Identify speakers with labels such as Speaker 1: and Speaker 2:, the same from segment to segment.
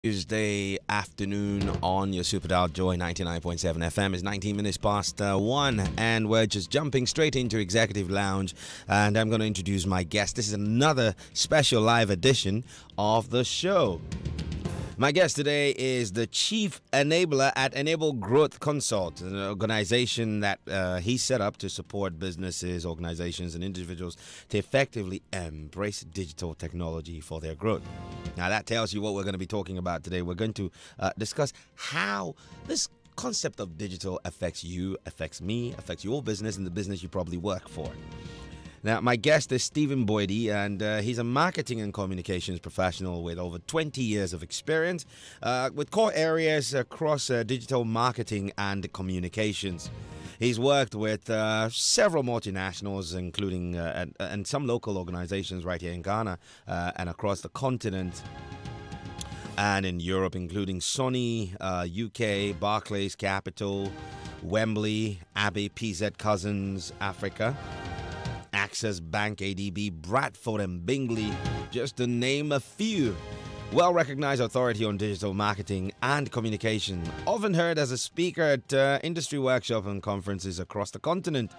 Speaker 1: Tuesday afternoon on your Super Dial Joy 99.7 FM is 19 minutes past 1, and we're just jumping straight into Executive Lounge, and I'm going to introduce my guest. This is another special live edition of the show. My guest today is the Chief Enabler at Enable Growth Consult, an organization that he set up to support businesses, organizations, and individuals to effectively embrace digital technology for their growth. Now, that tells you what we're going to be talking about today. We're going to discuss how this concept of digital affects you, affects me, affects your business, and the business you probably work for. Now, my guest is Stephen Boydie, and he's a marketing and communications professional with over 20 years of experience with core areas across digital marketing and communications. He's worked with several multinationals, including and some local organizations right here in Ghana and across the continent and in Europe, including Sony, UK, Barclays, Capital, Wembley, Abbey, PZ Cousins, Africa, Access Bank, ADB, Bradford, and Bingley, just to name a few. Well-recognized authority on digital marketing and communication, often heard as a speaker at industry workshops and conferences across the continent,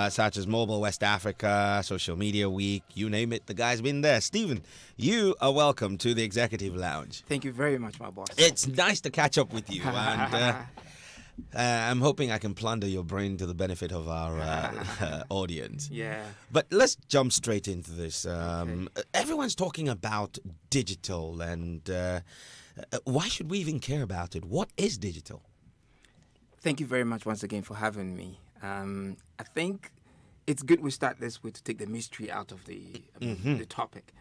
Speaker 1: such as Mobile West Africa, Social Media Week, you name it, the guy's been there. Stephen, you are welcome to the Executive Lounge.
Speaker 2: Thank you very much, my boss.
Speaker 1: It's nice to catch up with you, and I'm hoping I can plunder your brain to the benefit of our audience.
Speaker 2: Yeah.
Speaker 1: But let's jump straight into this.
Speaker 2: Okay.
Speaker 1: Everyone's talking about digital, and why should we even care about it? What is digital?
Speaker 2: Thank you very much once again for having me. I think it's good we start this way to take the mystery out of the topic.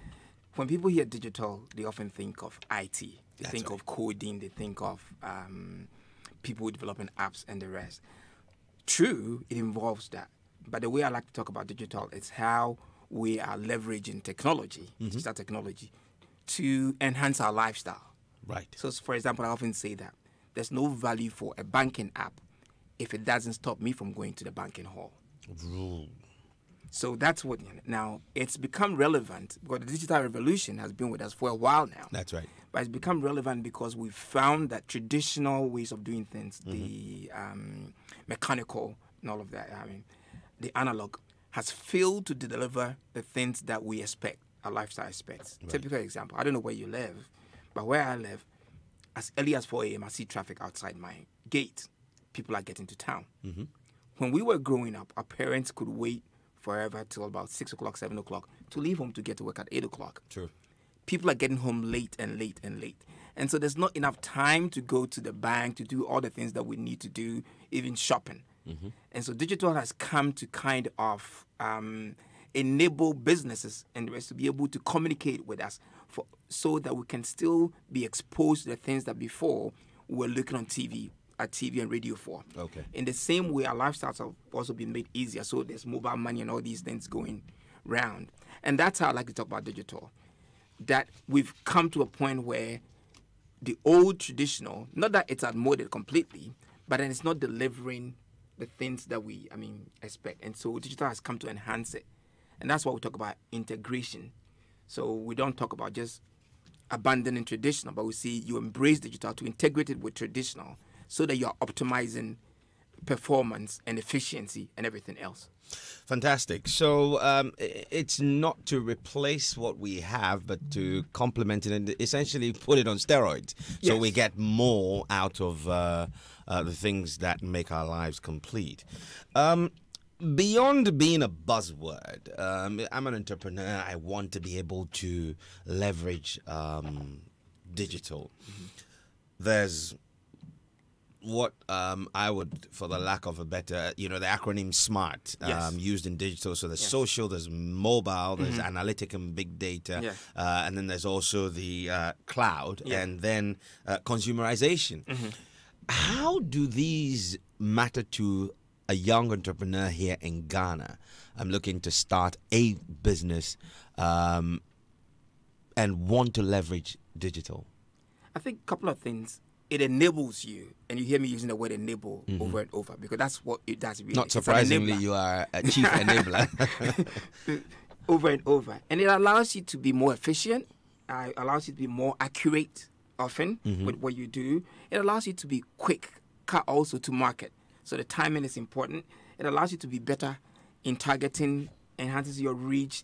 Speaker 2: When people hear digital, they often think of IT. They think of coding. They think of people developing apps and the rest. True, it involves that. But the way I like to talk about digital is how we are leveraging technology, digital technology, to enhance our lifestyle.
Speaker 1: Right.
Speaker 2: So, for example, I often say that there's no value for a banking app if it doesn't stop me from going to the banking hall.
Speaker 1: Ooh.
Speaker 2: So that's what, now it's become relevant because the digital revolution has been with us for a while now.
Speaker 1: That's right.
Speaker 2: But it's become relevant because we've found that traditional ways of doing things, the mechanical and all of that, the analog, has failed to deliver the things that we expect, our lifestyle expects. Right. Typical example, I don't know where you live, but where I live, as early as 4 a.m., I see traffic outside my gate. People are getting to town. When we were growing up, our parents could wait forever till about 6 o'clock, 7 o'clock to leave home to get to work at 8 o'clock.
Speaker 1: True.
Speaker 2: People are getting home late and late and late. And so there's not enough time to go to the bank to do all the things that we need to do, even shopping. And so digital has come to kind of enable businesses and the rest to be able to communicate with us so that we can still be exposed to the things that before we were looking on TV and radio for. Okay. In the same way, our lifestyles have also been made easier. So there's mobile money and all these things going round. And that's how I like to talk about digital. That we've come to a point where the old traditional, not that it's outmoded completely, but then it's not delivering the things that we, expect. And so digital has come to enhance it. And that's why we talk about integration. So we don't talk about just abandoning traditional, but we see you embrace digital to integrate it with traditional so that you're optimizing performance and efficiency and everything else.
Speaker 1: Fantastic. So it's not to replace what we have, but to complement it and essentially put it on steroids. So we get more out of the things that make our lives complete. Beyond being a buzzword, I'm an entrepreneur. I want to be able to leverage digital. There's what I would, for the lack of a better, the acronym SMART, used in digital. So there's social, there's mobile, there's analytic and big data, and then there's also the cloud, and then consumerization. How do these matter to a young entrepreneur here in Ghana? I'm looking to start a business and want to leverage digital.
Speaker 2: I think a couple of things. It enables you, and you hear me using the word enable over and over because that's what it does. Really.
Speaker 1: Not surprisingly, you are a chief enabler.
Speaker 2: Over and over. And it allows you to be more efficient, allows you to be more accurate often with what you do. It allows you to be quick also to market. So the timing is important. It allows you to be better in targeting, enhances your reach,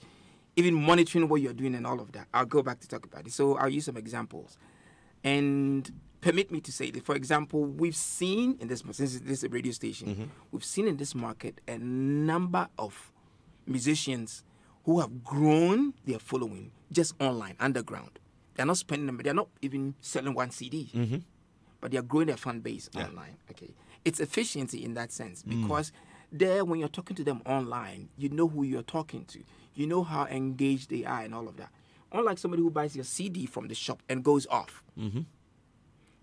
Speaker 2: even monitoring what you're doing and all of that. I'll go back to talk about it. So I'll use some examples. And permit me to say that, for example, we've seen in this, since this is a radio station, we've seen in this market a number of musicians who have grown their following just online, underground. They're not spending them, they're not even selling one CD, but they're growing their fan base online. Okay, it's efficiency in that sense, because there, when you're talking to them online, you know who you're talking to, you know how engaged they are and all of that. Unlike somebody who buys your CD from the shop and goes off.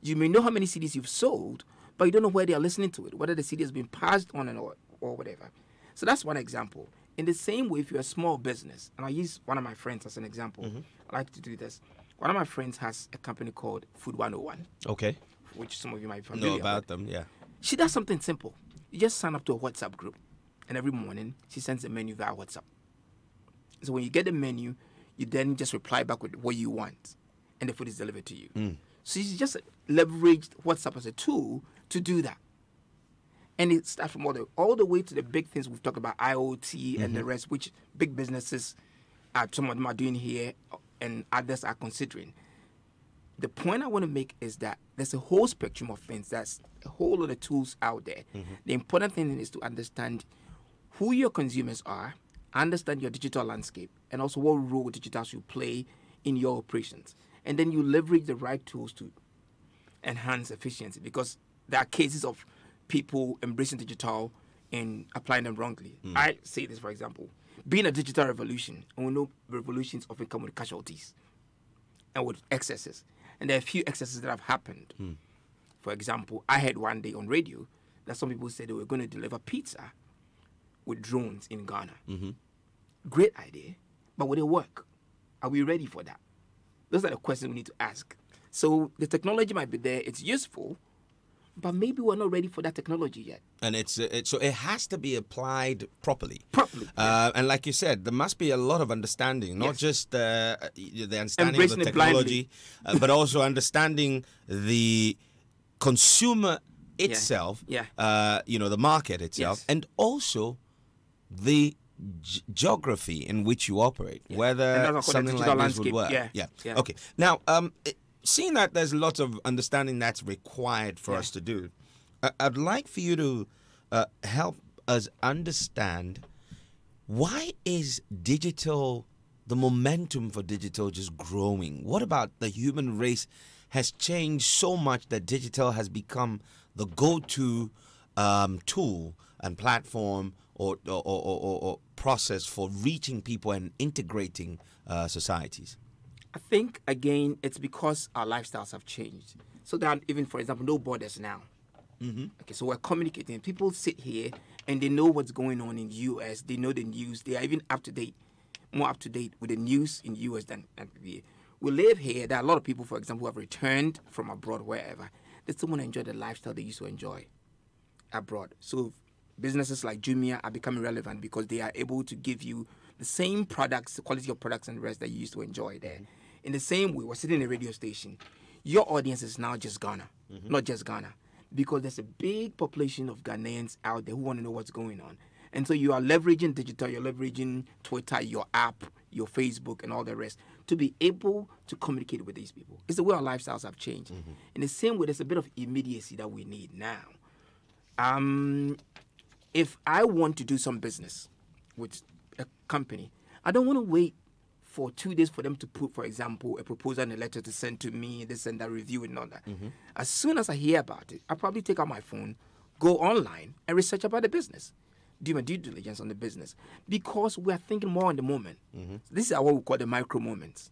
Speaker 2: You may know how many CDs you've sold, but you don't know where they are listening to it, whether the CD has been passed on and or whatever. So that's one example. In the same way, if you're a small business, and I use one of my friends as an example, I like to do this. One of my friends has a company called Food 101.
Speaker 1: Okay.
Speaker 2: Which some of you might be familiar
Speaker 1: know about
Speaker 2: with.
Speaker 1: them, yeah.
Speaker 2: She does something simple. You just sign up to a WhatsApp group, and every morning she sends a menu via WhatsApp. So when you get the menu, you then just reply back with what you want, and the food is delivered to you. So she's just leveraged WhatsApp as a tool to do that. And it starts from all the way to the big things we've talked about, IoT and the rest, which big businesses, some of them are doing here and others are considering. The point I want to make is that there's a whole spectrum of things. There's a whole lot of tools out there. The important thing is to understand who your consumers are, understand your digital landscape, and also what role digital should play in your operations. And then you leverage the right tools to enhance efficiency, because there are cases of people embracing digital and applying them wrongly. I say this, for example, being a digital revolution, and we know revolutions often come with casualties and with excesses. And there are a few excesses that have happened. For example, I heard one day on radio that some people said they were going to deliver pizza with drones in Ghana. Great idea, but will it work? Are we ready for that? Those are the questions we need to ask. So the technology might be there, it's useful, but maybe we're not ready for that technology yet. And
Speaker 1: so it has to be applied properly.
Speaker 2: Yeah.
Speaker 1: And like you said, there must be a lot of understanding, not just the understanding of the technology, but also understanding the consumer itself, the market itself, and also the geography in which you operate, whether something like this would work. Okay. Now, seeing that there's lots of understanding that's required for us to do, I'd like for you to help us understand, why is the momentum for digital just growing? What about the human race has changed so much that digital has become the go-to tool and platform or process for reaching people and integrating societies?
Speaker 2: I think, again, it's because our lifestyles have changed. So there are even, for example, no borders now. Okay, so we're communicating. People sit here and they know what's going on in the U.S. They know the news. They are even more up to date with the news in the U.S. than we live here. There are a lot of people, for example, who have returned from abroad, wherever. They still want to enjoy the lifestyle they used to enjoy abroad. So businesses like Jumia are becoming relevant because they are able to give you the same products, the quality of products and the rest that you used to enjoy there. In the same way, we're sitting in a radio station. Your audience is now just Ghana, not just Ghana, because there's a big population of Ghanaians out there who want to know what's going on. And so you are leveraging digital, you're leveraging Twitter, your app, your Facebook, and all the rest to be able to communicate with these people. It's the way our lifestyles have changed. In the same way, there's a bit of immediacy that we need now. If I want to do some business with a company, I don't want to wait for 2 days for them to put, for example, a proposal and a letter to send to me, this and that, review and all that. As soon as I hear about it, I'll probably take out my phone, go online, and research about the business. Do my due diligence on the business. Because we are thinking more on the moment. This is what we call the micro moments.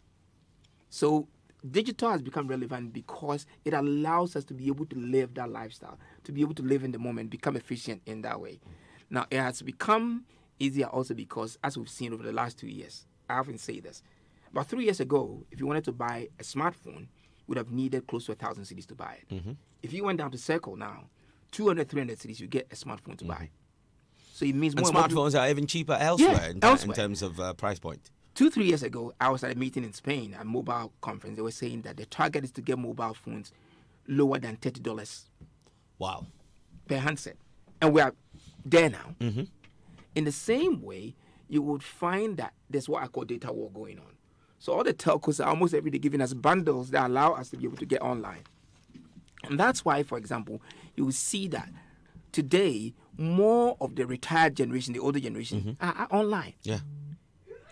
Speaker 2: So digital has become relevant because it allows us to be able to live that lifestyle, to be able to live in the moment, become efficient in that way. Now, it has become easier also because, as we've seen over the last 2 years, I often say this, about 3 years ago, if you wanted to buy a smartphone, you would have needed close to 1,000 cedis to buy it. If you went down to Circle now, 200, 300 cedis, you get a smartphone to buy. So it means more.
Speaker 1: And smartphones are even cheaper elsewhere, in terms of price point.
Speaker 2: 2-3 years ago, I was at a meeting in Spain, a mobile conference. They were saying that the target is to get mobile phones lower than $30
Speaker 1: Wow.
Speaker 2: per handset. And we are there now.
Speaker 1: Mm-hmm.
Speaker 2: In the same way, you would find that there's what I call data war going on. So all the telcos are almost every day giving us bundles that allow us to be able to get online. And that's why, for example, you will see that today, more of the retired generation, the older generation, are online.
Speaker 1: Yeah.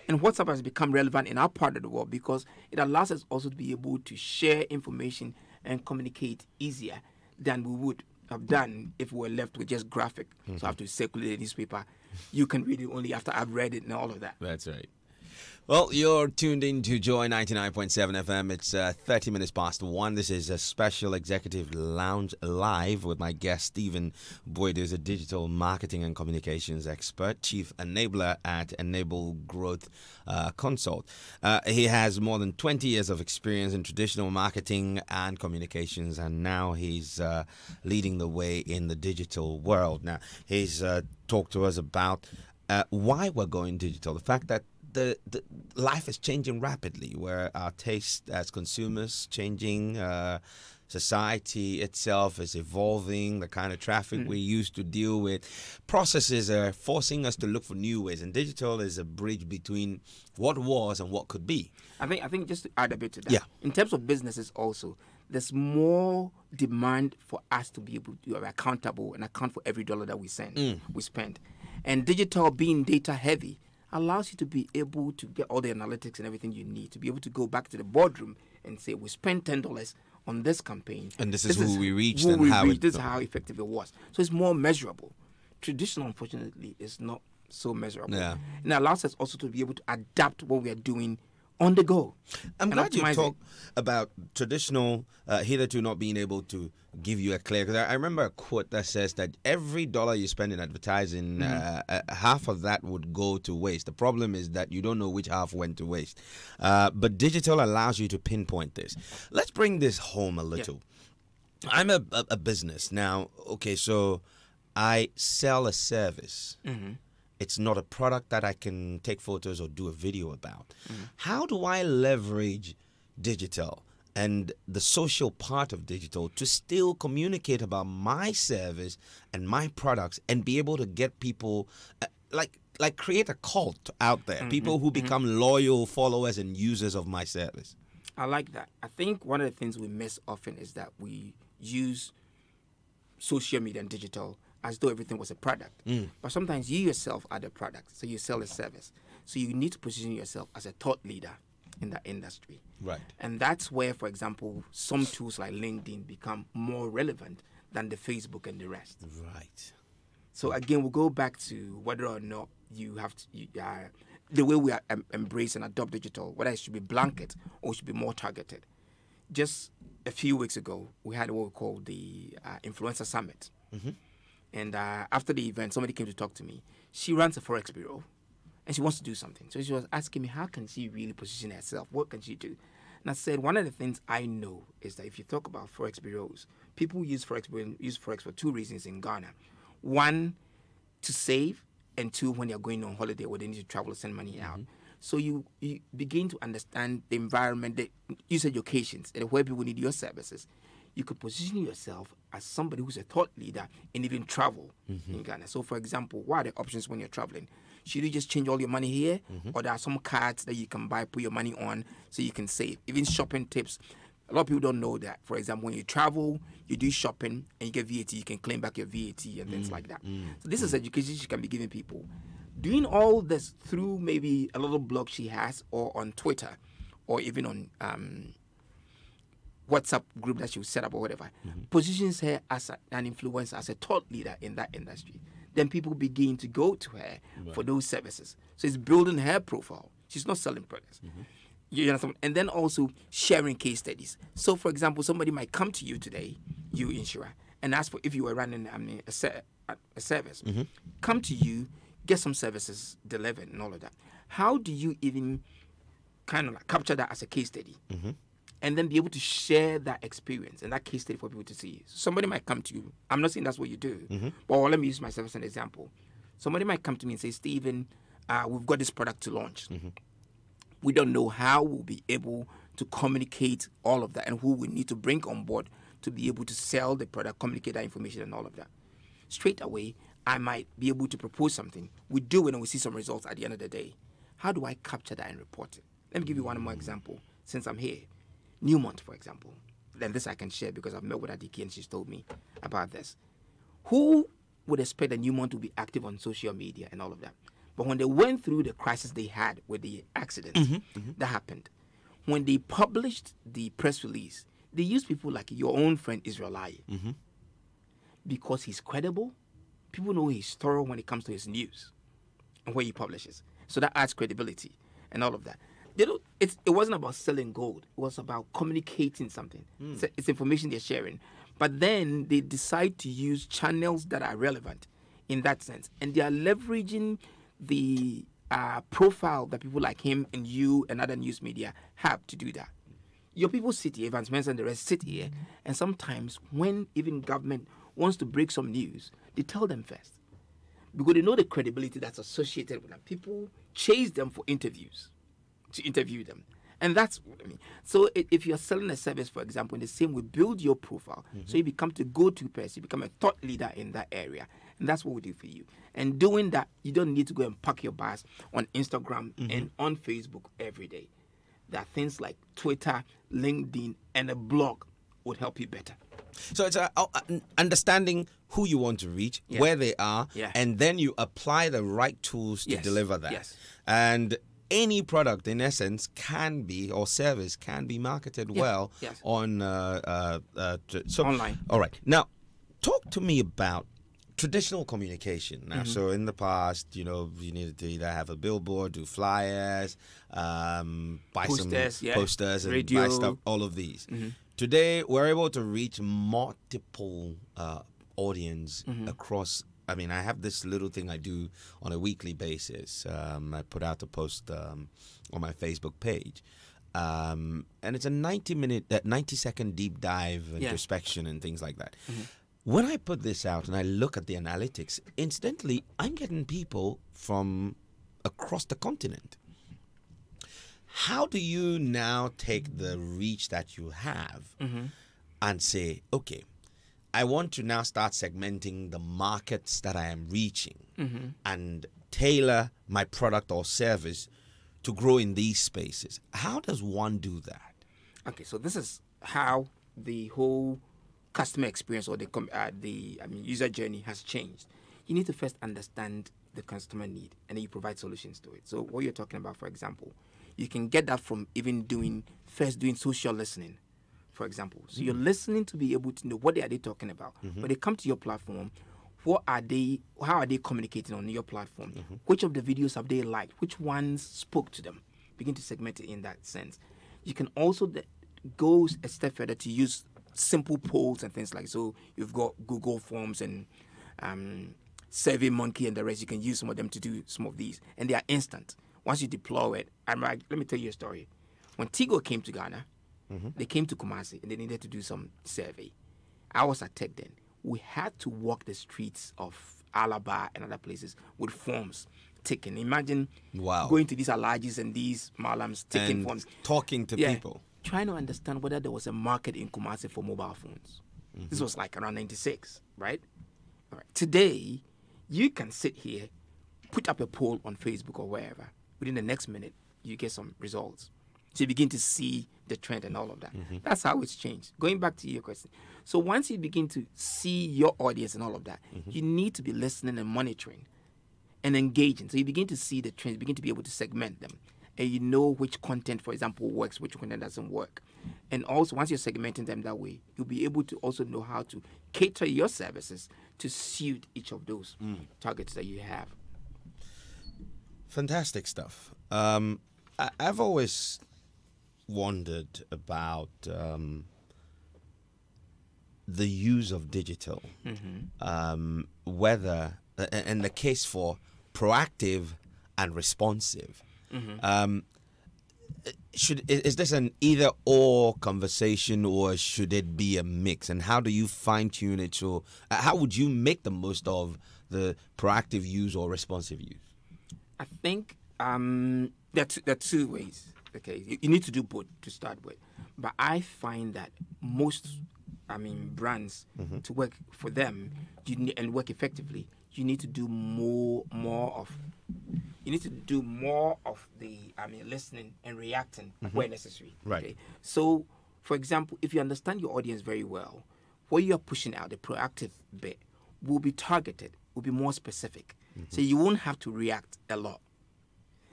Speaker 2: And WhatsApp has become relevant in our part of the world because it allows us also to be able to share information and communicate easier than we would have done if we were left with just graphic. So I have to circulate a newspaper. You can read it only after I've read it and all of that.
Speaker 1: That's right. Well, you're tuned in to Joy 99.7 FM. It's 30 minutes past 1. This is a special executive lounge live with my guest, Stephen Boyd, who's a digital marketing and communications expert, chief enabler at Enable Growth Consult. He has more than 20 years of experience in traditional marketing and communications, and now he's leading the way in the digital world. Now, he's talked to us about why we're going digital, the fact that the life is changing rapidly, where our taste as consumers changing, society itself is evolving, the kind of traffic we used to deal with. Processes are forcing us to look for new ways, and digital is a bridge between what was and what could be.
Speaker 2: I think just to add a bit to that,
Speaker 1: Yeah.
Speaker 2: in terms of businesses also, there's more demand for us to be able to be accountable and account for every dollar that we spend. And digital, being data heavy, allows you to be able to get all the analytics and everything you need to be able to go back to the boardroom and say, we spent $10 on this campaign.
Speaker 1: And this is who we reached
Speaker 2: and
Speaker 1: how
Speaker 2: this is how effective it was. So it's more measurable. Traditional, unfortunately, is not so measurable.
Speaker 1: Yeah.
Speaker 2: And it allows us also to be able to adapt what we are doing on the go.
Speaker 1: I'm
Speaker 2: and
Speaker 1: glad you
Speaker 2: optimize
Speaker 1: talk about traditional, hitherto not being able to give you a clear, because I remember a quote that says that every dollar you spend in advertising, half of that would go to waste. The problem is that you don't know which half went to waste. But digital allows you to pinpoint this. Let's bring this home a little. Yeah. I'm a business now. Okay, so I sell a service. It's not a product that I can take photos or do a video about. How do I leverage digital and the social part of digital to still communicate about my service and my products and be able to get people, like create a cult out there, people who become loyal followers and users of my service?
Speaker 2: I like that. I think one of the things we miss often is that we use social media and digital as though everything was a product. But sometimes you yourself are the product, so you sell a service. So you need to position yourself as a thought leader in that industry.
Speaker 1: Right.
Speaker 2: And that's where, for example, some tools like LinkedIn become more relevant than the Facebook and the rest.
Speaker 1: Right.
Speaker 2: So again, we'll go back to whether or not you have to, the way we are embrace and adopt digital, whether it should be blanket or it should be more targeted. Just a few weeks ago, we had what we call the Influencer Summit. And after the event, somebody came to talk to me. She runs a Forex bureau, and she wants to do something. So she was asking me, how can she really position herself? What can she do? And I said, one of the things I know is that if you talk about Forex bureaus, people use Forex for two reasons in Ghana. One, to save, and two, when you're going on holiday or they need to travel to send money out. So you begin to understand the environment, the usage occasions, and where people need your services. You could position yourself as somebody who's a thought leader and even travel in Ghana. So, for example, what are the options when you're traveling? Should you just change all your money here? Or there are some cards that you can buy, put your money on so you can save? Even shopping tips. A lot of people don't know that. For example, when you travel, you do shopping and you get VAT, you can claim back your VAT and things like that. So this is education she can be giving people. Doing all this through maybe a little blog she has or on Twitter or even on WhatsApp group that she will set up or whatever, positions her as an influencer, as a thought leader in that industry. Then people begin to go to her for those services. So it's building her profile. She's not selling products. You understand? And then also sharing case studies. So, for example, somebody might come to you today, you insurer, and ask for if you were running a service. Come to you, get some services delivered and all of that. How do you even kind of like capture that as a case study? And then be able to share that experience and that case study for people to see. So somebody might come to you. I'm not saying that's what you do, but let me use myself as an example. Somebody might come to me and say, Stephen, we've got this product to launch. We don't know how we'll be able to communicate all of that and who we need to bring on board to be able to sell the product, communicate that information and all of that. Straight away, I might be able to propose something. We do it and we see some results at the end of the day. How do I capture that and report it? Let me give you one more example since I'm here. Newmont, for example. Then this I can share because I've met with Adiki and she's told me about this. Who would expect that Newmont to be active on social media and all of that? But when they went through the crisis they had with the accident that happened, when they published the press release, they used people like your own friend Israel Aye. Because he's credible. People know he's thorough when it comes to his news and when he publishes. So that adds credibility and all of that. It wasn't about selling gold. It was about communicating something. It's information they're sharing. But then they decide to use channels that are relevant in that sense. And they are leveraging the profile that people like him and you and other news media have to do that. Your people sit here, Evans Mensah and the rest sit here, and sometimes when even government wants to break some news, they tell them first. Because they know the credibility that's associated with them. People chase them for interviews, to interview them. And that's what I mean. So if you're selling a service, for example, in the same way, build your profile. So you become the go-to person. You become a thought leader in that area. And that's what we do for you. And doing that, you don't need to go and pack your bars on Instagram and on Facebook every day. There are things like Twitter, LinkedIn, and a blog would help you better.
Speaker 1: So it's understanding who you want to reach, where they are, and then you apply the right tools to deliver that.
Speaker 2: Yes.
Speaker 1: And any product, in essence, can be, or service can be marketed well on
Speaker 2: online.
Speaker 1: All right. Now, talk to me about traditional communication. Now, so in the past, you needed to either have a billboard, do flyers, buy
Speaker 2: posters,
Speaker 1: some posters, and
Speaker 2: radio,
Speaker 1: buy stuff, all of these. Today, we're able to reach multiple audience across. I mean, I have this little thing I do on a weekly basis. I put out a post on my Facebook page. And it's a 90-second deep dive introspection and things like that. When I put this out and I look at the analytics, incidentally, I'm getting people from across the continent. How do you now take the reach that you have and say, okay, I want to now start segmenting the markets that I am reaching and tailor my product or service to grow in these spaces? How does one do that?
Speaker 2: Okay, so this is how the whole customer experience or the user journey has changed. You need to first understand the customer need and then you provide solutions to it. So what you're talking about, for example, you can get that from even doing social listening, for example. So you're listening to be able to know what are they talking about. When they come to your platform, how are they communicating on your platform? Which of the videos have they liked? Which ones spoke to them? Begin to segment it in that sense. You can also go a step further to use simple polls and things like so. You've got Google Forms and SurveyMonkey and the rest. You can use some of them to do some of these, and they are instant. Once you deploy it, let me tell you a story. When Tigo came to Ghana, they came to Kumasi and they needed to do some survey. I was at Tech then. We had to walk the streets of Alaba and other places with forms taken. Imagine going to these Alajis and these Malams taking
Speaker 1: and
Speaker 2: forms,
Speaker 1: talking to people,
Speaker 2: trying to understand whether there was a market in Kumasi for mobile phones. This was like around 96, right? All right. Today, you can sit here, put up a poll on Facebook or wherever. Within the next minute, you get some results. So you begin to see the trend and all of that. That's how it's changed. Going back to your question. So once you begin to see your audience and all of that, you need to be listening and monitoring and engaging. So you begin to see the trends, begin to be able to segment them. And you know which content, for example, works, which content doesn't work. And also, once you're segmenting them that way, you'll be able to also know how to cater your services to suit each of those targets that you have.
Speaker 1: Fantastic stuff. I've always wondered about the use of digital, whether, and the case for proactive and responsive. Is this an either or conversation, or should it be a mix? And how do you fine tune it? So how would you make the most of the proactive use or responsive use?
Speaker 2: I think there are two ways. Okay, you need to do both to start with. But I find that most, brands to work for them, and work effectively, you need to do more of. You need to do more of the listening and reacting where necessary.
Speaker 1: Right.
Speaker 2: Okay? So, for example, if you understand your audience very well, what you are pushing out, the proactive bit, will be targeted, will be more specific. So you won't have to react a lot.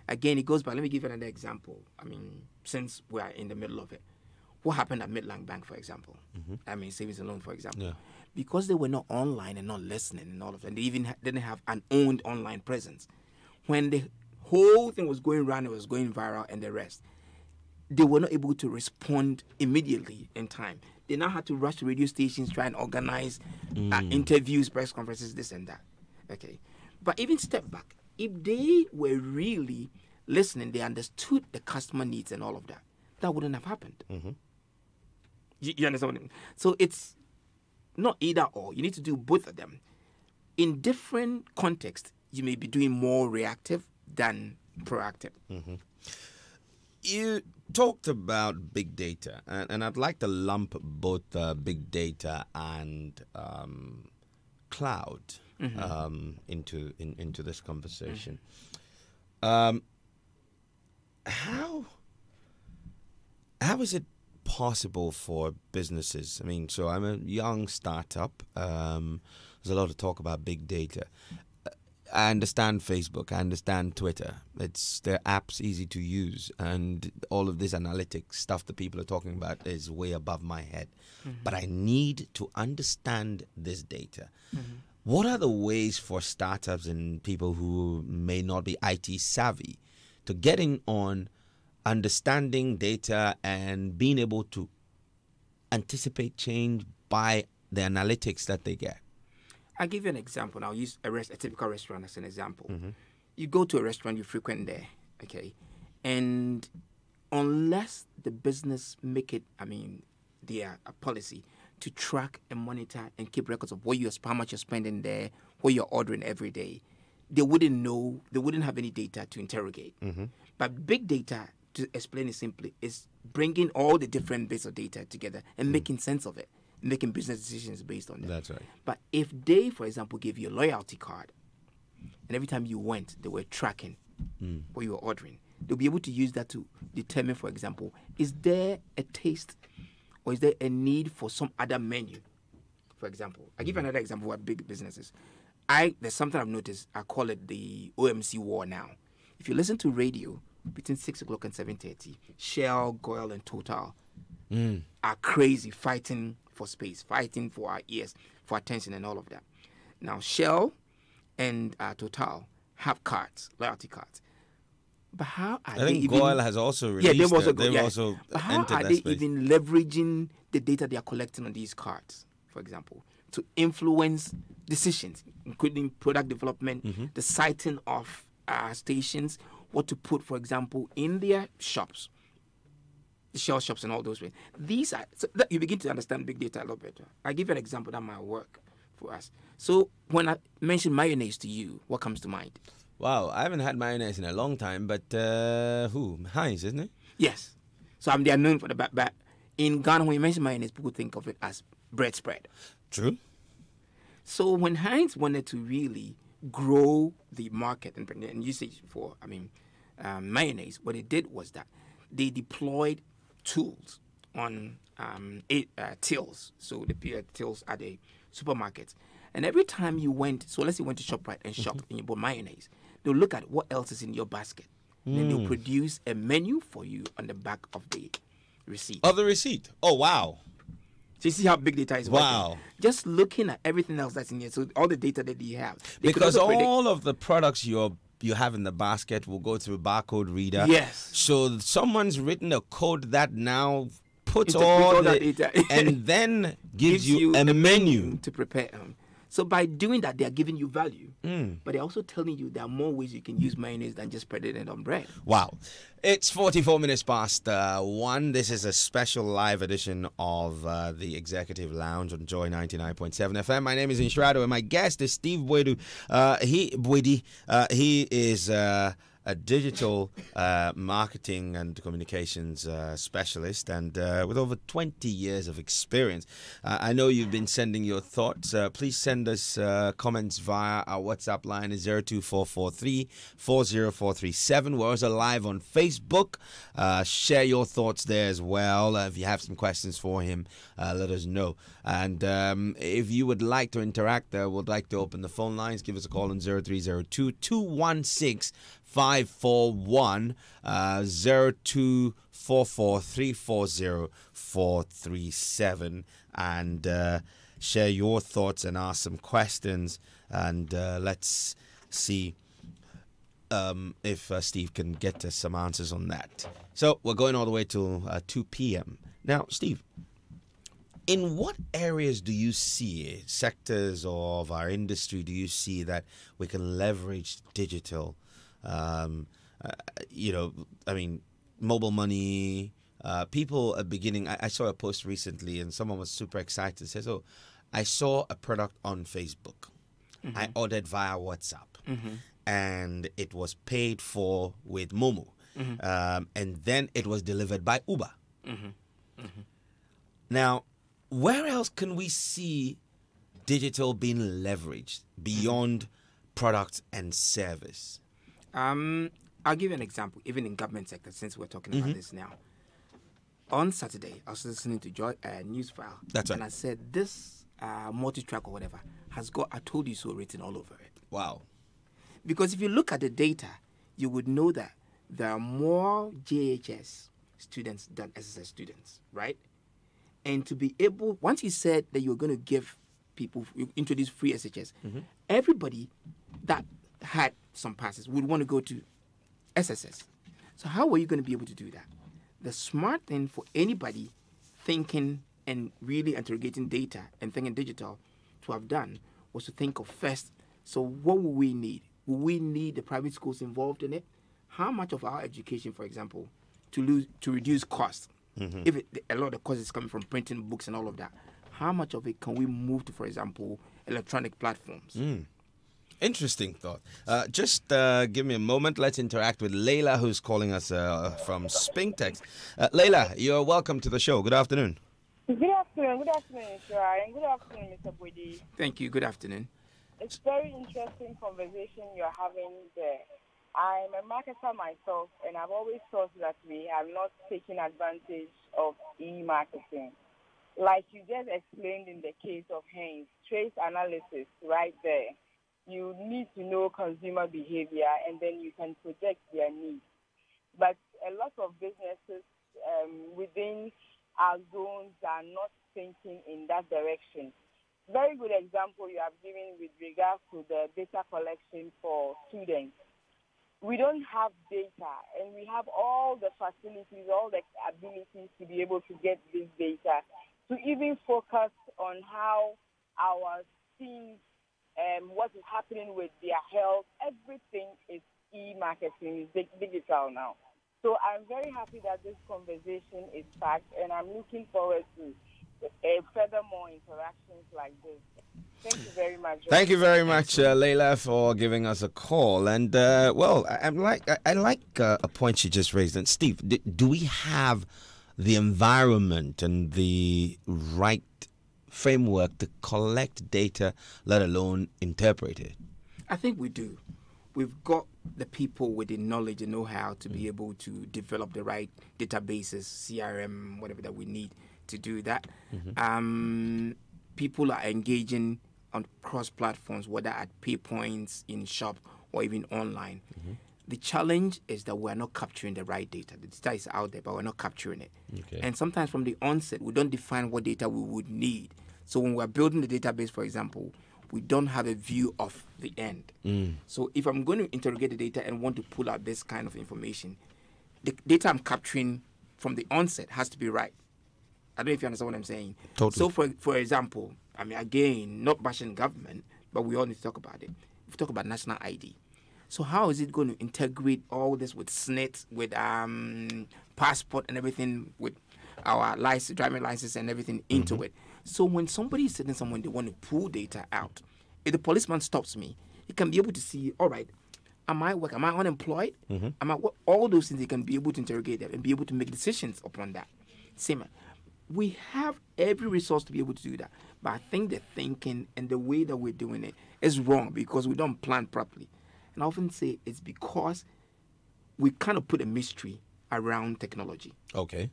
Speaker 2: Again, it goes back. Let me give you another example. Since we are in the middle of it, what happened at Midland Bank, for example? Savings and loan, for example.
Speaker 1: Yeah.
Speaker 2: Because they were not online and not listening and all of that, they even didn't have an owned online presence. When the whole thing was going around, it was going viral and the rest, they were not able to respond immediately in time. They now had to rush to radio stations, try and organize interviews, press conferences, this and that. Okay. But even step back, if they were really listening, they understood the customer needs and all of that, that wouldn't have happened. You understand what I mean? So it's not either or. You need to do both of them. In different contexts, you may be doing more reactive than proactive.
Speaker 1: You talked about big data, and I'd like to lump both big data and cloud into this conversation. How is it possible for businesses? So I'm a young startup. There's a lot of talk about big data. I understand Facebook. I understand Twitter. Their apps easy to use, and all of this analytics stuff that people are talking about is way above my head. But I need to understand this data. What are the ways for startups and people who may not be IT savvy to getting on understanding data and being able to anticipate change by the analytics that they get?
Speaker 2: I'll give you an example. I'll use a typical restaurant as an example. You go to a restaurant, you frequent there, okay? And unless the business make it, their policy to track and monitor and keep records of how much you're spending there, what you're ordering every day, they wouldn't know, they wouldn't have any data to interrogate. But big data, to explain it simply, is bringing all the different bits of data together and making sense of it, making business decisions based on that.
Speaker 1: That's right.
Speaker 2: But if they, for example, gave you a loyalty card, and every time you went, they were tracking what you were ordering, they'll be able to use that to determine, for example, is there a taste or is there a need for some other menu? For example, I give another example of what big businesses. There's something I've noticed. I call it the OMC war now. If you listen to radio between 6 o'clock and 7:30, Shell, Goil, and Total are crazy, fighting for space, fighting for our ears, for attention, and all of that. Now, Shell and Total have cards, loyalty cards. But how are they even...
Speaker 1: Goil has also released they've also
Speaker 2: but how
Speaker 1: entered
Speaker 2: are
Speaker 1: that
Speaker 2: they
Speaker 1: space.
Speaker 2: even leveraging the data they are collecting on these cards, for example, to influence decisions, including product development, the siting of stations, what to put, for example, in their shops, the Shell shops and all those ways. These are... So that you begin to understand big data a lot better. I give you an example that might work for us. So when I mention mayonnaise to you, what comes to mind?
Speaker 1: Wow, I haven't had mayonnaise in a long time, but Heinz, isn't it?
Speaker 2: Yes. So they are known for the but in Ghana, when you mention mayonnaise, people think of it as bread spread.
Speaker 1: True.
Speaker 2: So when Heinz wanted to really grow the market and usage for, mayonnaise, what they did was that they deployed tools on tills. So the tills at the supermarkets. And every time you went, so let's say you went to ShopRite and shopped and you bought mayonnaise, they'll look at what else is in your basket. And then they'll produce a menu for you on the back of the receipt.
Speaker 1: Of the receipt? Oh, wow.
Speaker 2: So you see how big data is
Speaker 1: Wow.
Speaker 2: working? Just looking at everything else that's in here, so all the data that you have.
Speaker 1: Because all of the products you have in the basket will go through a barcode reader.
Speaker 2: Yes.
Speaker 1: So someone's written a code that now puts
Speaker 2: Interprets
Speaker 1: all
Speaker 2: that
Speaker 1: the
Speaker 2: data.
Speaker 1: and then gives you a menu
Speaker 2: to prepare. So by doing that, they are giving you value. But they're also telling you there are more ways you can use mayonnaise than just spreading it on bread.
Speaker 1: Wow. It's 44 minutes past 1. This is a special live edition of the Executive Lounge on Joy 99.7 FM. My name is Instrado, and my guest is Steve Bwedu. He is a digital marketing and communications specialist, and with over 20 years of experience. I know you've been sending your thoughts. Please send us comments via our WhatsApp line is 02443 40437. We're also live on Facebook. Share your thoughts there as well. If you have some questions for him, let us know. And if you would like to interact, would like to open the phone lines, give us a call on 0302 216 541 0244340437, and share your thoughts and ask some questions, and let's see if Steve can get us some answers on that. So we're going all the way till 2 p.m. Now, Steve, in what areas do you see, sectors of our industry, do you see that we can leverage digital? Mobile money. People are beginning. I saw a post recently, and someone was super excited. Says, "Oh, I saw a product on Facebook. Mm-hmm. I ordered via WhatsApp, mm-hmm. and it was paid for with Momo, mm-hmm. And then it was delivered by Uber." Mm-hmm. Mm-hmm. Now, where else can we see digital being leveraged beyond products and service?
Speaker 2: I'll give you an example, even in government sector, since we're talking about this now. On Saturday, I was listening to Newsfile.
Speaker 1: That's right.
Speaker 2: And I said, this multi-track or whatever has got "I told you so" written all over it.
Speaker 1: Wow.
Speaker 2: Because if you look at the data, you would know that there are more JHS students than SSS students, right? And to be able, once you said that you're going to give people, you introduce free SHS, everybody that had some passes would want to go to SSS. So how are you going to be able to do that? The smart thing for anybody thinking and really interrogating data and thinking digital to have done was to think of first, so what will we need? Will we need the private schools involved in it? How much of our education, for example, to reduce costs? Mm-hmm. If a lot of the cost is coming from printing books and all of that, how much of it can we move to, for example, electronic platforms?
Speaker 1: Interesting thought. Just give me a moment. Let's interact with Leila, who's calling us from Spintex. Leila, you're welcome to the show. Good afternoon.
Speaker 3: Good afternoon, Shira, and good afternoon, Mr. Budi.
Speaker 2: Thank you. Good afternoon.
Speaker 3: It's very interesting conversation you're having there. I'm a marketer myself, and I've always thought that we have not taken advantage of e-marketing. Like you just explained in the case of Haynes, trace analysis right there. You need to know consumer behavior, and then you can project their needs. But a lot of businesses within our zones are not thinking in that direction. Very good example you have given with regards to the data collection for students. We don't have data, and we have all the facilities, all the abilities to be able to get this data, to even focus on how our teams, what is happening with their health. Everything is e-marketing, is digital now. So I'm very happy that this conversation is packed, and I'm looking forward to furthermore interactions like this. Thank you very much.
Speaker 1: Thank you very much, Leila, for giving us a call. And I like a point you just raised. And Steve, do we have the environment and the right framework to collect data, let alone interpret it?
Speaker 2: I think we do. We've got the people with the knowledge and know-how to be able to develop the right databases, CRM, whatever that we need to do that. People are engaging on cross-platforms, whether at pay points, in shop, or even online. The challenge is that we're not capturing the right data. The data is out there, but we're not capturing it. Okay. And sometimes from the onset, we don't define what data we would need. So when we're building the database, for example, we don't have a view of the end. So if I'm going to interrogate the data and want to pull out this kind of information, the data I'm capturing from the onset has to be right. I don't know if you understand what I'm saying.
Speaker 1: Totally.
Speaker 2: So for example, I mean, again, not bashing government, but we all need to talk about it. We talk about national ID. So how is it going to integrate all this with SNIT, with passport and everything, with our license, driving license and everything into it? So when somebody is sitting somewhere, they want to pull data out. If the policeman stops me, he can be able to see, all right, Am I working? Am I unemployed? Am I all those things? They can be able to interrogate them and be able to make decisions upon that. Same. We have every resource to be able to do that. But I think the thinking and the way that we're doing it is wrong because we don't plan properly. And I often say it's because we kind of put a mystery around technology.
Speaker 1: Okay.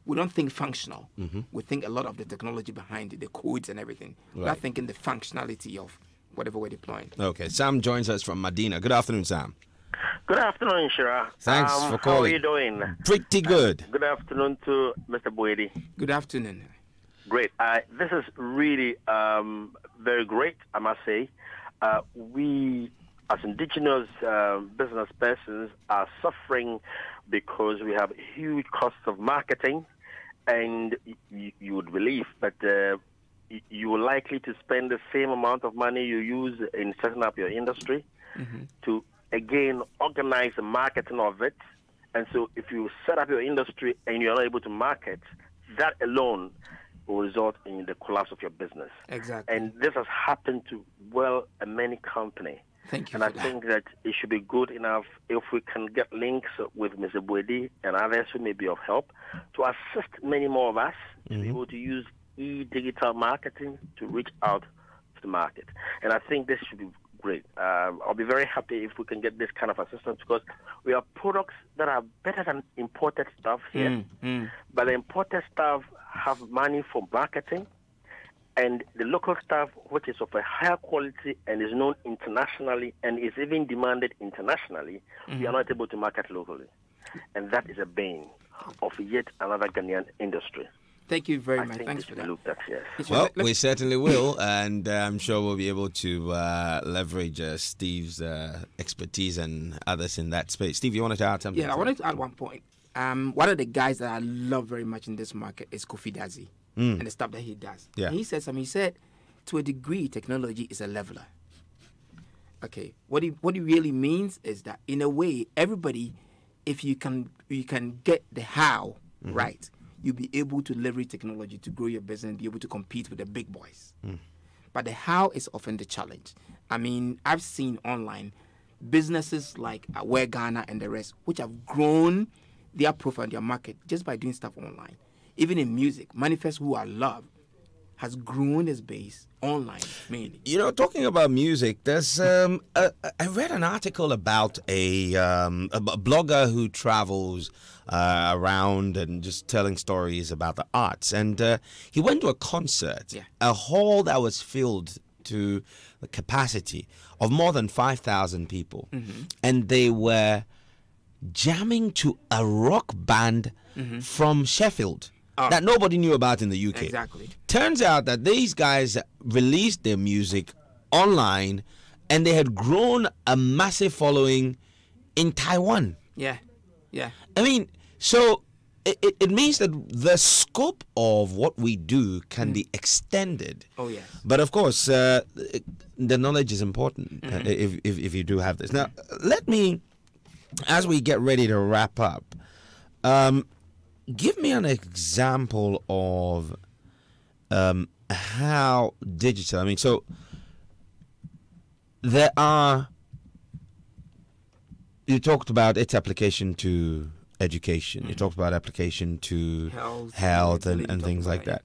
Speaker 2: We don't think functional. We think a lot of the technology behind it, the codes and everything. We're not thinking the functionality of whatever we're deploying.
Speaker 1: Okay. Sam joins us from Medina. Good afternoon, Sam.
Speaker 4: Good afternoon, Shira.
Speaker 1: Thanks for calling.
Speaker 4: How are you doing?
Speaker 1: Pretty good.
Speaker 4: Good afternoon to Mr. Boedi.
Speaker 2: Good afternoon.
Speaker 4: Great. This is really very great, I must say. We, as indigenous business persons, are suffering because we have huge costs of marketing, and you would believe that you are likely to spend the same amount of money you use in setting up your industry to, again, organize the marketing of it. And so if you set up your industry and you're not able to market, that alone will result in the collapse of your business.
Speaker 2: Exactly.
Speaker 4: And this has happened to, many companies.
Speaker 2: Thank you.
Speaker 4: And I think that it should be good enough if we can get links with Mr. Boedi and others who may be of help to assist many more of us to be able to use e-digital marketing to reach out to the market. And I think this should be great. I'll be very happy if we can get this kind of assistance because we have products that are better than imported stuff here. But the imported stuff have money for marketing, and the local stuff, which is of a higher quality and is known internationally and is even demanded internationally, we are not able to market locally. And that is a bane of yet another Ghanaian industry.
Speaker 2: Thank you very much. Thanks for that.
Speaker 4: Looked at, yes.
Speaker 1: Well, we certainly will, and I'm sure we'll be able to leverage Steve's expertise and others in that space. Steve, you wanted to add something?
Speaker 2: Yeah, I wanted to add one point. One of the guys that I love very much in this market is Kofi Dazi and the stuff that he does.
Speaker 1: Yeah.
Speaker 2: And he said something. He said, to a degree, technology is a leveler. Okay. What he really means is that, in a way, everybody, if you can get the how right, you'll be able to leverage technology to grow your business and be able to compete with the big boys. But the how is often the challenge. I mean, I've seen online businesses like Aware Ghana and the rest, which have grown their profile, their market, just by doing stuff online. Even in music, Manifest, who I love, has grown his base online mainly.
Speaker 1: You know, talking about music, there's I read an article about a blogger who travels around and just telling stories about the arts, and he went to a concert, a hall that was filled to the capacity of more than 5,000 people, and they were jamming to a rock band from Sheffield that nobody knew about in the UK.
Speaker 2: Exactly.
Speaker 1: Turns out that these guys released their music online, and they had grown a massive following in Taiwan.
Speaker 2: Yeah.
Speaker 1: I mean, so it means that the scope of what we do can be extended.
Speaker 2: Oh, yes.
Speaker 1: But of course, the knowledge is important if you do have this. Now, let me, as we get ready to wrap up, give me an example of how digital. I mean, so there are. You talked about its application to education. You talked about application to health and things like that.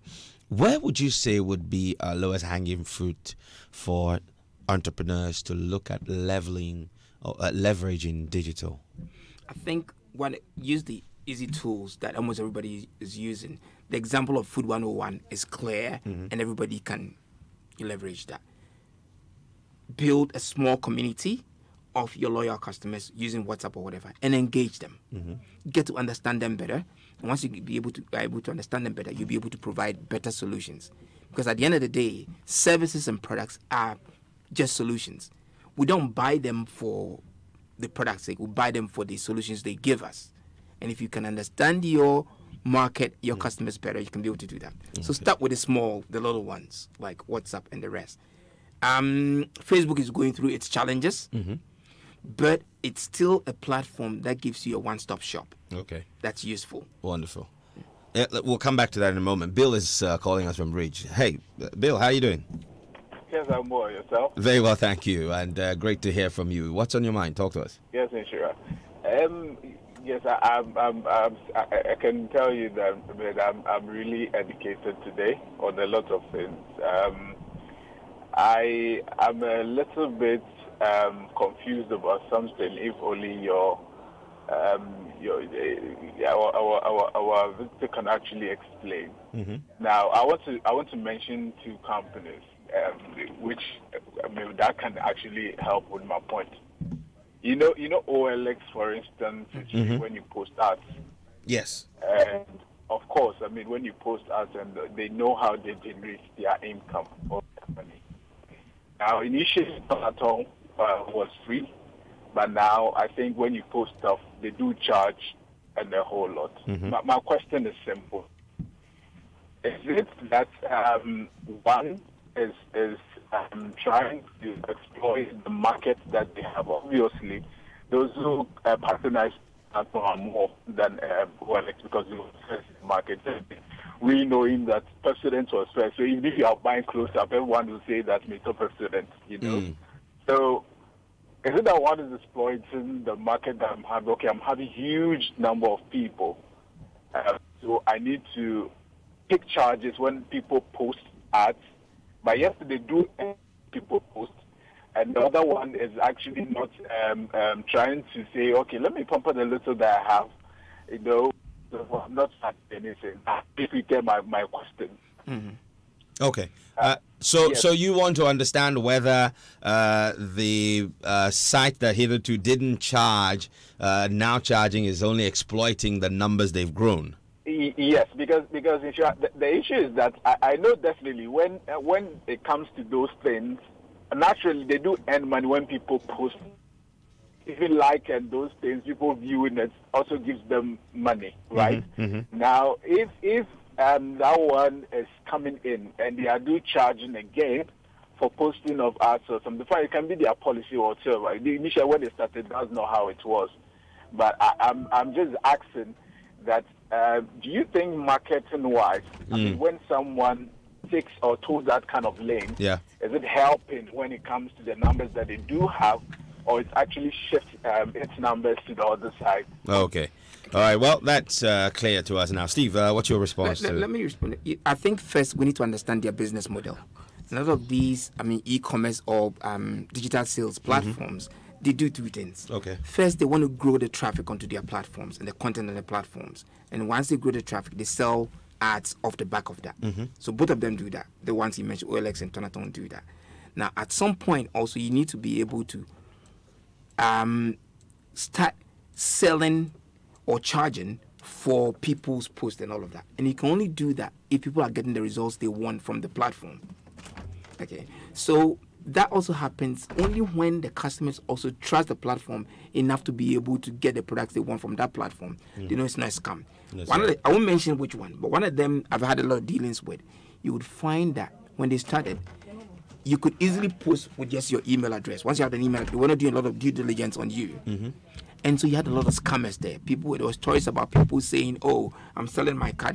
Speaker 1: Where would you say would be a lowest hanging fruit for entrepreneurs to look at leveling or leveraging digital?
Speaker 2: I think use the easy tools that almost everybody is using. The example of Food 101 is clear, and everybody can leverage that. Build a small community of your loyal customers using WhatsApp or whatever, and engage them. Get to understand them better. And once you are able to understand them better, you'll be able to provide better solutions. Because at the end of the day, services and products are just solutions. We don't buy them for the product's sake. We buy them for the solutions they give us. And if you can understand your market, your customers better, you can be able to do that. So start with the little ones, like WhatsApp and the rest. Facebook is going through its challenges, but it's still a platform that gives you a one-stop shop.
Speaker 1: Okay.
Speaker 2: That's useful.
Speaker 1: Wonderful. We'll come back to that in a moment. Bill is calling us from Bridge. Hey, Bill, how are you doing?
Speaker 5: Yes, I'm well. Yourself?
Speaker 1: Very well, thank you, and great to hear from you. What's on your mind? Talk to us.
Speaker 5: Yes, Inshira. Yes, I can tell you that I'm really educated today on a lot of things. I am a little bit confused about something. If only our visitor can actually explain. Mm-hmm. Now, I want to mention two companies, which that can actually help with my point. You know OLX, for instance, mm-hmm. when you post ads.
Speaker 1: Yes.
Speaker 5: And of course, when you post ads, and they know how they generate their income or their money. Now, initially, Peloton was free, but now I think when you post stuff, they do charge and a whole lot. Mm-hmm. My question is simple: is it that one is trying to exploit the market that they have? Obviously, those who patronize Peloton are more than OLX because it was first in the market. We knowing that President was first, so even if you are buying close up, everyone will say that Mr. President, So, is it that one is exploiting the market that I'm having? Okay, I'm having a huge number of people, so I need to take charges when people post ads. But yesterday, do people post, and the other one is actually not trying to say, okay, let me pump it a little that I have, so I'm not saying anything. If you get my question.
Speaker 1: Mm-hmm. Okay. So you want to understand whether the site that hitherto didn't charge, now charging, is only exploiting the numbers they've grown?
Speaker 5: Yes, because the issue is that I know definitely when it comes to those things, naturally they do earn money when people post. Even like and those things, people viewing it also gives them money, right? Mm-hmm, mm-hmm. Now, if that one is coming in and they are charging again for posting of ads or something, it can be their policy or whatever. Initially, when they started, that's not how it was. But I'm just asking that, do you think marketing-wise, when someone takes or toes that kind of lane, is it helping when it comes to the numbers that they do have, or it's actually shift its numbers to the other side?
Speaker 1: Okay. All right. Well, that's clear to us now. Steve, what's your response to it?
Speaker 2: Let me respond. I think first we need to understand their business model. A lot of these, e-commerce or digital sales platforms, they do two things. Okay. First, they want to grow the traffic onto their platforms and the content on the platforms. And once they grow the traffic, they sell ads off the back of that. Mm-hmm. So both of them do that. The ones you mentioned, OLX and Tonaton, do that. Now, at some point, also, you need to be able to start selling or charging for people's posts and all of that. And you can only do that if people are getting the results they want from the platform. Okay. So that also happens only when the customers also trust the platform enough to be able to get the products they want from that platform. They know it's not a scam. I won't mention which one, but one of them I've had a lot of dealings with. You would find that when they started, you could easily post with just your email address. Once you have an email, they want to do a lot of due diligence on you. Mm-hmm. And so you had a lot of scammers there. There was stories about people saying, oh, I'm selling my card.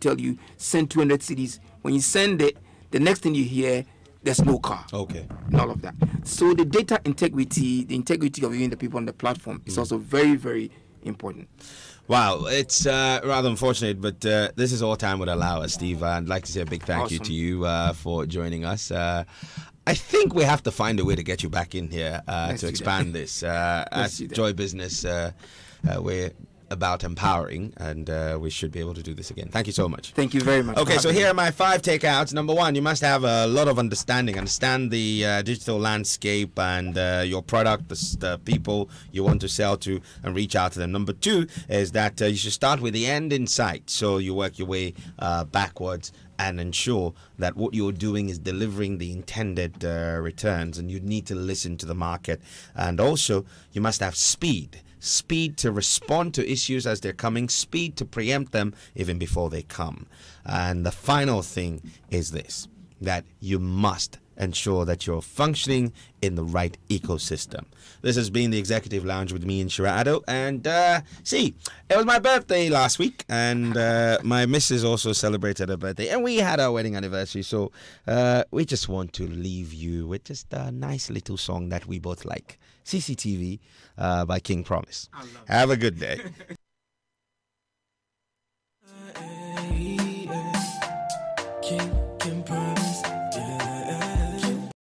Speaker 2: Tell you, send 200 CDs. When you send it, the next thing you hear, there's no car. Okay. And all of that. So the data integrity, the integrity of even the people on the platform is also very, very important.
Speaker 1: Wow, it's rather unfortunate, but this is all time would allow us, Steve. I'd like to say a big thank you to you for joining us. I think we have to find a way to get you back in here to expand this. As Joy Business, we're about empowering, and we should be able to do this again. Thank you so much.
Speaker 2: Thank you very much.
Speaker 1: Okay, so here are my 5 takeouts. Number 1, you must have a lot of understand the digital landscape and your product, the people you want to sell to, and reach out to them. Number 2 is that you should start with the end in sight, so you work your way backwards and ensure that what you're doing is delivering the intended returns, and you need to listen to the market. And also, you must have speed to respond to issues as they're coming, speed to preempt them even before they come. And the final thing is this, that you must ensure that you're functioning in the right ecosystem. This has been the Executive Lounge with me and Shirado. And see, it was my birthday last week, and my missus also celebrated her birthday, and we had our wedding anniversary. So we just want to leave you with just a nice little song that we both like. CCTV by King Promise. Have a good day.
Speaker 6: King